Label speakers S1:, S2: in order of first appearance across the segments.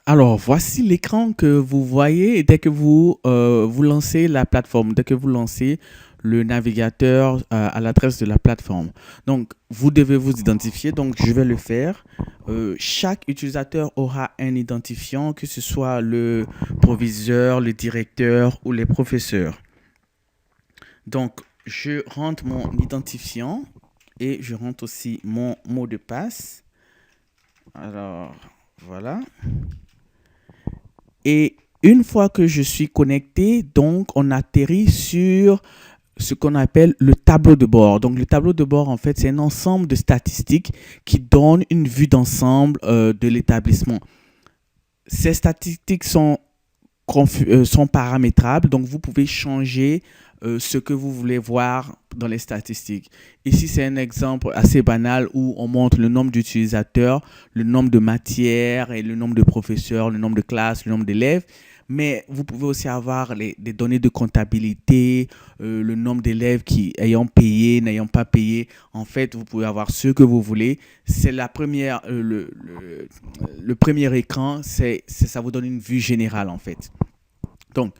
S1: Alors, voici l'écran que vous voyez dès que vous lancez la plateforme, dès que vous lancez le navigateur à l'adresse de la plateforme. Donc, vous devez vous identifier. Donc, je vais le faire. Chaque utilisateur aura un identifiant, que ce soit le proviseur, le directeur ou les professeurs. Donc, je rentre mon identifiant et je rentre aussi mon mot de passe. Alors, voilà. Et une fois que je suis connecté, donc on atterrit sur ce qu'on appelle le tableau de bord. Donc le tableau de bord, en fait, c'est un ensemble de statistiques qui donne une vue d'ensemble de l'établissement. Ces statistiques sont paramétrables, donc vous pouvez changer ce que vous voulez voir dans les statistiques. Ici, c'est un exemple assez banal où on montre le nombre d'utilisateurs, le nombre de matières et le nombre de professeurs, le nombre de classes, le nombre d'élèves. Mais vous pouvez aussi avoir des données de comptabilité, le nombre d'élèves qui ayant payé, n'ayant pas payé. En fait, vous pouvez avoir ce que vous voulez. C'est la première, le premier écran, ça vous donne une vue générale en fait. Donc,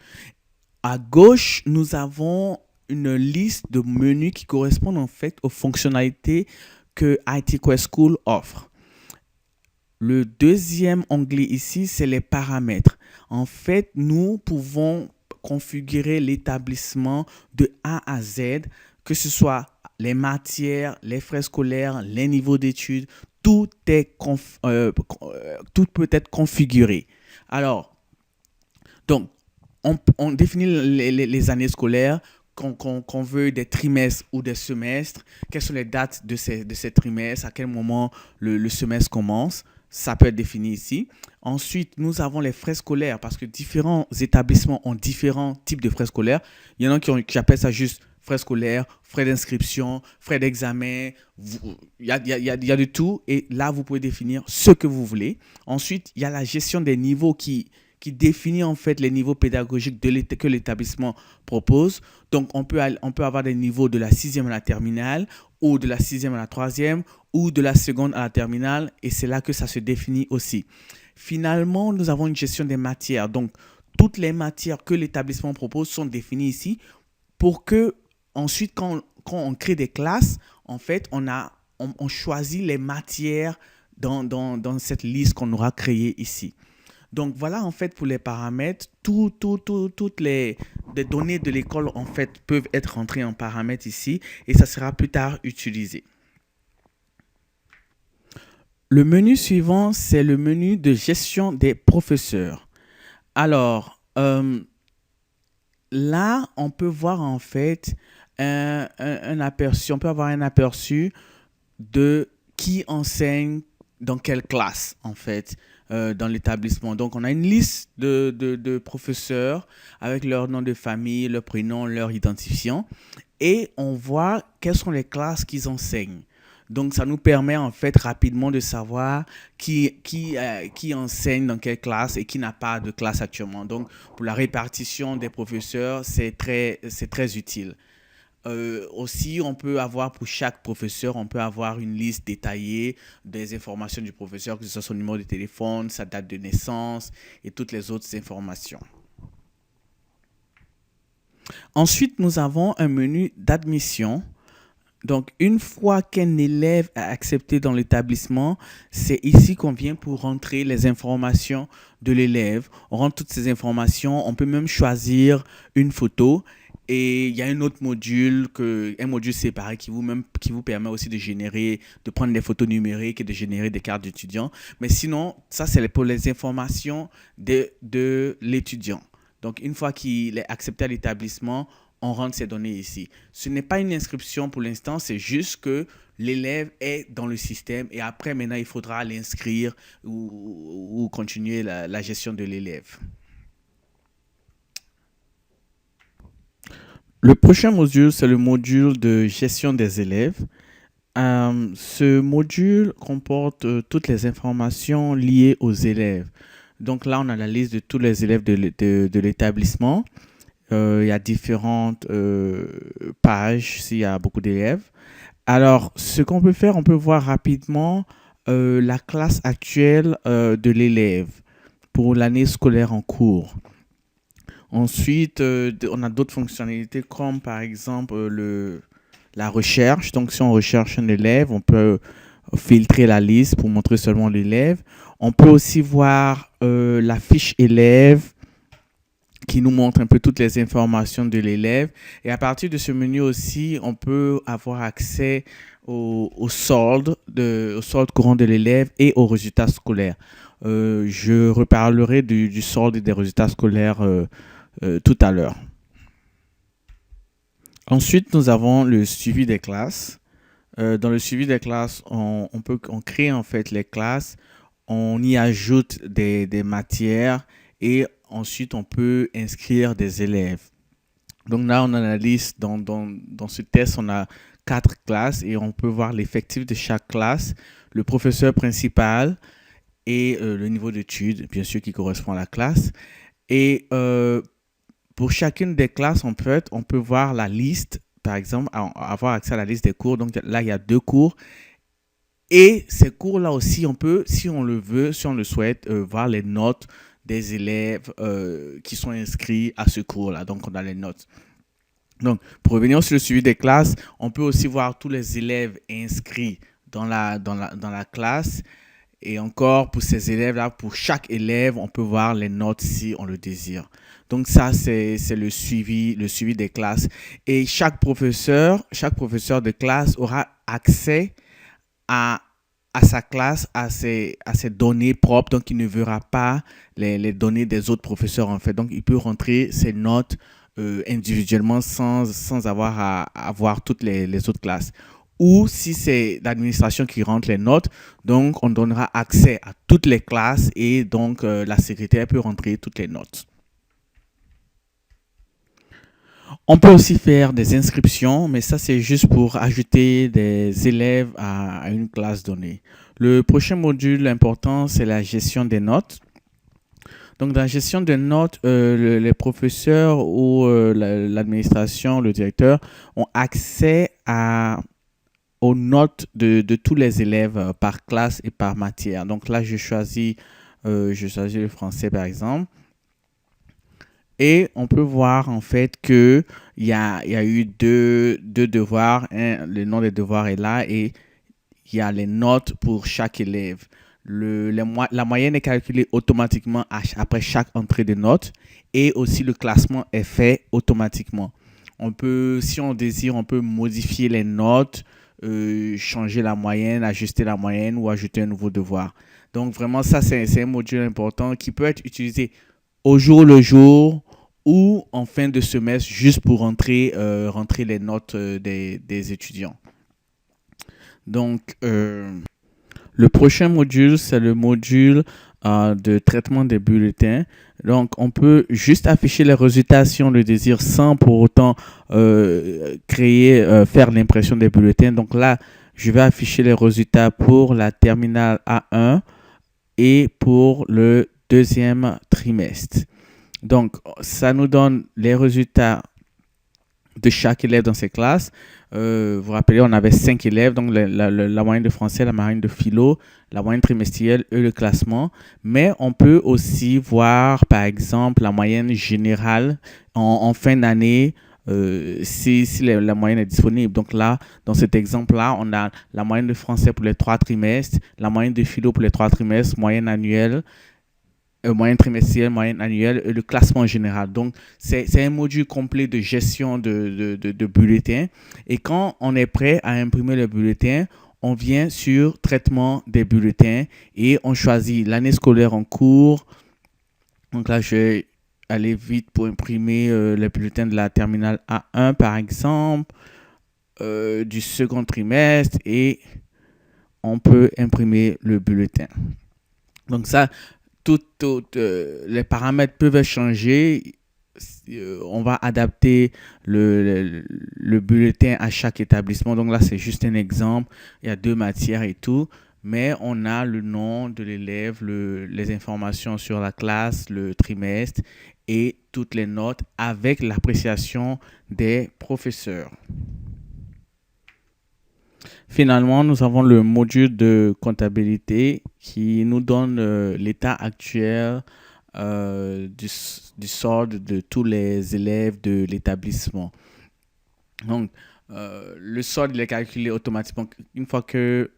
S1: à gauche, nous avons une liste de menus qui correspondent en fait aux fonctionnalités que IT Quest School offre. Le deuxième onglet ici, c'est les paramètres. En fait, nous pouvons configurer l'établissement de A à Z, que ce soit les matières, les frais scolaires, les niveaux d'études, tout peut être configuré. Alors, donc, on définit les années scolaires, qu'on veut des trimestres ou des semestres, quelles sont les dates de ces trimestres, à quel moment le semestre commence. Ça peut être défini ici. Ensuite, nous avons les frais scolaires parce que différents établissements ont différents types de frais scolaires. Il y en a qui appellent ça juste frais scolaires, frais d'inscription, frais d'examen. Il y a de tout. Et là, vous pouvez définir ce que vous voulez. Ensuite, il y a la gestion des niveaux qui définit en fait les niveaux pédagogiques que l'établissement propose. Donc, on peut avoir des niveaux de la sixième à la terminale ou de la sixième à la troisième ou de la seconde à la terminale et c'est là que ça se définit aussi. Finalement, nous avons une gestion des matières. Donc, toutes les matières que l'établissement propose sont définies ici pour que ensuite, quand on crée des classes, en fait, on choisit les matières dans cette liste qu'on aura créée ici. Donc voilà en fait pour les paramètres, toutes les données de l'école en fait peuvent être rentrées en paramètres ici et ça sera plus tard utilisé. Le menu suivant, c'est le menu de gestion des professeurs. Alors là, on peut voir en fait un aperçu, on peut avoir un aperçu de qui enseigne dans quelle classe, en fait, dans l'établissement. Donc, on a une liste de professeurs avec leur nom de famille, leur prénom, leur identifiant, et on voit quelles sont les classes qu'ils enseignent. Donc, ça nous permet en fait rapidement de savoir qui enseigne dans quelle classe et qui n'a pas de classe actuellement. Donc, pour la répartition des professeurs, c'est très utile. Aussi, on peut avoir pour chaque professeur, on peut avoir une liste détaillée des informations du professeur, que ce soit son numéro de téléphone, sa date de naissance et toutes les autres informations. Ensuite, nous avons un menu d'admission. Donc, une fois qu'un élève a accepté dans l'établissement, c'est ici qu'on vient pour rentrer les informations de l'élève. On rentre toutes ces informations. On peut même choisir une photo. Et il y a un module séparé qui vous permet aussi de prendre des photos numériques et de générer des cartes d'étudiant. Mais sinon, ça, c'est pour les informations de l'étudiant. Donc, une fois qu'il est accepté à l'établissement, on rentre ces données ici. Ce n'est pas une inscription pour l'instant, c'est juste que l'élève est dans le système et après, maintenant, il faudra l'inscrire ou continuer la gestion de l'élève. Le prochain module, c'est le module de gestion des élèves. Ce module comporte toutes les informations liées aux élèves. Donc là, on a la liste de tous les élèves de l'établissement. Il y a différentes pages s'il y a beaucoup d'élèves. Alors, ce qu'on peut faire, on peut voir rapidement la classe actuelle de l'élève. pour l'année scolaire en cours. Ensuite, on a d'autres fonctionnalités comme par exemple la recherche. Donc, si on recherche un élève, on peut filtrer la liste pour montrer seulement l'élève. On peut aussi voir la fiche élève qui nous montre un peu toutes les informations de l'élève. Et à partir de ce menu aussi, on peut avoir accès au solde courant de l'élève et aux résultats scolaires. Je reparlerai du solde et des résultats scolaires tout à l'heure. Ensuite, nous avons le suivi des classes. Dans le suivi des classes, on crée en fait les classes, on y ajoute des matières et ensuite on peut inscrire des élèves. Donc là, on analyse dans ce test, on a 4 classes et on peut voir l'effectif de chaque classe, le professeur principal et le niveau d'études, bien sûr, qui correspond à la classe. Et pour chacune des classes, on peut voir la liste, par exemple, avoir accès à la liste des cours. Donc là, il y a 2 cours. Et ces cours-là aussi, on peut, si on le veut, si on le souhaite, voir les notes des élèves qui sont inscrits à ce cours-là. Donc, on a les notes. Donc, pour revenir sur le suivi des classes, on peut aussi voir tous les élèves inscrits dans la classe. Et encore, pour ces élèves-là, pour chaque élève, on peut voir les notes si on le désire. Donc ça, c'est le suivi des classes. Et chaque professeur de classe aura accès à sa classe, à ses données propres. Donc, il ne verra pas les données des autres professeurs, en fait. Donc, il peut rentrer ses notes individuellement sans avoir à voir toutes les autres classes. Ou si c'est l'administration qui rentre les notes, donc on donnera accès à toutes les classes et donc la secrétaire peut rentrer toutes les notes. On peut aussi faire des inscriptions, mais ça c'est juste pour ajouter des élèves à une classe donnée. Le prochain module important, c'est la gestion des notes. Donc, dans la gestion des notes, les professeurs ou l'administration, le directeur ont accès aux notes de tous les élèves par classe et par matière. Donc là, je choisis le français par exemple. Et on peut voir en fait qu'il y a eu deux devoirs. Le nom des devoirs est là et il y a les notes pour chaque élève. La moyenne est calculée automatiquement après chaque entrée de notes et aussi le classement est fait automatiquement. Si on désire, on peut modifier les notes, changer la moyenne, ajuster la moyenne ou ajouter un nouveau devoir. Donc vraiment, ça, c'est un module important qui peut être utilisé au jour le jour ou en fin de semestre juste pour rentrer les notes des étudiants. Donc, le prochain module, c'est le module de traitement des bulletins. Donc, on peut juste afficher les résultats si on le désire sans pour autant faire l'impression des bulletins. Donc là, je vais afficher les résultats pour la terminale A1 et pour le deuxième trimestre. Donc, ça nous donne les résultats de chaque élève dans ces classes. Vous vous rappelez, on avait 5 élèves, donc la moyenne de français, la moyenne de philo, la moyenne trimestrielle et le classement. Mais on peut aussi voir, par exemple, la moyenne générale en fin d'année, si la moyenne est disponible. Donc là, dans cet exemple-là, on a la moyenne de français pour les 3 trimestres, la moyenne de philo pour les 3 trimestres, moyenne annuelle, moyenne trimestrielle, moyenne annuelle et le classement général. Donc, c'est un module complet de gestion de bulletins. Et quand on est prêt à imprimer le bulletin, on vient sur traitement des bulletins et on choisit l'année scolaire en cours. Donc là, je vais aller vite pour imprimer les bulletins de la terminale A1, par exemple, du second trimestre et on peut imprimer le bulletin. Donc ça, les paramètres peuvent changer. On va adapter le bulletin à chaque établissement. Donc là, c'est juste un exemple. Il y a 2 matières et tout. Mais on a le nom de l'élève, les informations sur la classe, le trimestre et toutes les notes avec l'appréciation des professeurs. Finalement, nous avons le module de comptabilité qui nous donne l'état actuel du solde de tous les élèves de l'établissement. Donc, le solde il est calculé automatiquement une fois que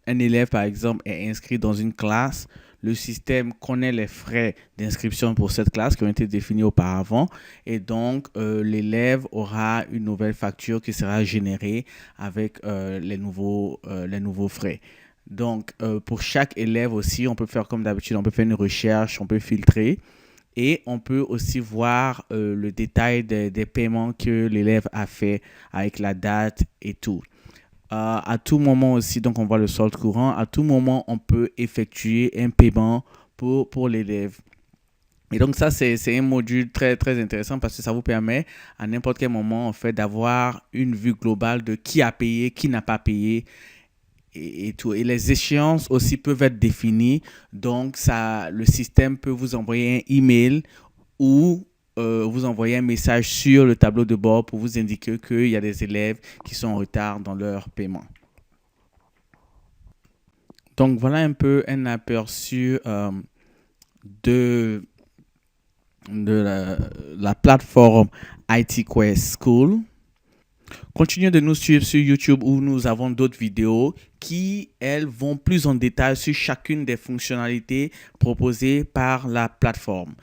S1: un élève, par exemple, est inscrit dans une classe. Le système connaît les frais d'inscription pour cette classe qui ont été définis auparavant. Et donc, l'élève aura une nouvelle facture qui sera générée avec les nouveaux frais. Donc, pour chaque élève aussi, on peut faire comme d'habitude, on peut faire une recherche, on peut filtrer. Et on peut aussi voir le détail des paiements que l'élève a fait avec la date et tout. À tout moment aussi, donc on voit le solde courant, à tout moment, on peut effectuer un paiement pour l'élève. Et donc ça, c'est un module très, très intéressant parce que ça vous permet à n'importe quel moment, en fait, d'avoir une vue globale de qui a payé, qui n'a pas payé et tout. Et les échéances aussi peuvent être définies. Donc, le système peut vous envoyer un email ou vous envoyer un message sur le tableau de bord pour vous indiquer qu'il y a des élèves qui sont en retard dans leur paiement. Donc, voilà un peu un aperçu de, de la plateforme IT Quest School. Continuez de nous suivre sur YouTube où nous avons d'autres vidéos qui, elles, vont plus en détail sur chacune des fonctionnalités proposées par la plateforme.